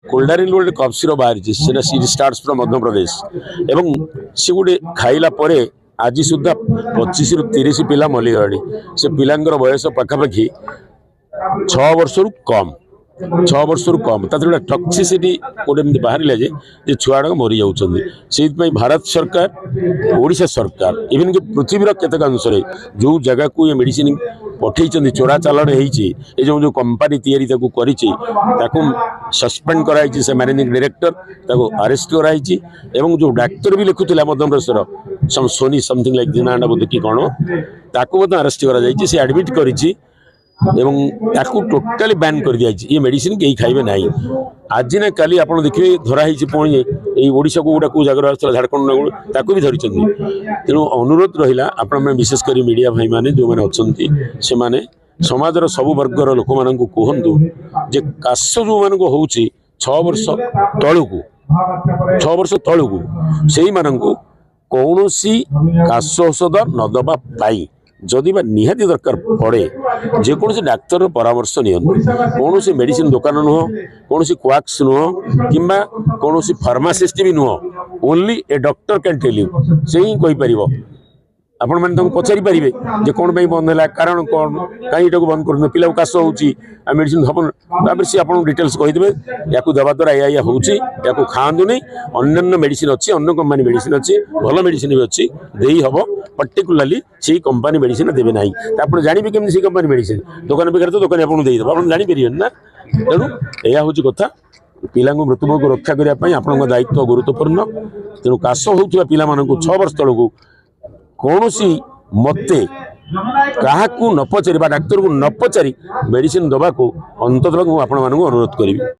कोल्डारिन गोटे cough syrup बाहरी से स्टार्ट्स फ्रॉम मध्य प्रदेश एवं सी गोटे खाइला परे आज सुधा 25 रु 30 पिला मरीगले से पिलांर बयस पखापाखि 6 वर्ष रु कम 6 वर्ष रु कम गोटे टॉक्सिसिटी गोटे बाहर जे छुआ मरी जाऊँच भारत सरकार ओडिशा सरकार इवन कि पृथ्वीर केतक अंश जो जगह को ये मेडिसिन पठे चोरा चालाण हो जो कंपानी तैयारी कर सस्पेंड कराई से मैनेजिंग डायरेक्टर अरेस्ट कराई जो डाक्तर भी लिखुला मध्यप्रदेश सोनी समथिंग लाइक नाटा बोध कि कौन ताकू अरेस्ट कर एडमिट कर टोटाली बैन कर दिया ये मेडिसिन कहीं खाइबे ना आज ना काली आप देखिए धराई पुणी ओडिशा को गोटा कौ जगह झारखंड ताकू भी धरी तेणु अनुरोध रहा आपण विशेषकर मीडिया भाई मैंने जो मैंने अच्छा से माने समाजर सबु वर्गर लोक मान कहतु जे काश जो मान हो 6 वर्ष तलू 6 वर्ष तलू से कौन काश औषध न दबा पाई जदि बा निहाती दरकार पड़े जेकोसी डाक्तर परामर्श कौन सी मेडिसिन दुकान नुह कौन सी क्वाक्स नुह कि कौन सी फार्मासिस्ट भी नुह only a doctor can tell you से ही कहीपर आपण मैंने पचारि पारे जे कौन बंद है कारण कौन कहीं बंद कर पिला काश हो मेडिसिन हम सी आप डिटेल्स कहीदे या देवा द्वारा या हो खातु नहीं अन्य मेडिसिन अच्छी अन्य कंपानी मेडिसिन अच्छी भल मेडिसिन भी अच्छी दे हम पर्टिकुलाली से कंपानी मेडिसिन देवे ना आप जानवे केमी से कंपानी मेडिसिन दुकान पाखे तो दुकान आपको देदेव आप जापर ना तेणु यह हूँ कथा पिला मृत्युमुख रक्षा करने आपण दायित्व गुरुत्वपूर्ण तेणु काश होता पिला 6 वर्ष तलू कौन सी मते क्या न पचारि डाक्तर को न पचारि मेडिसिन दबा को अंततः मुझे आपण अनुरोध करी।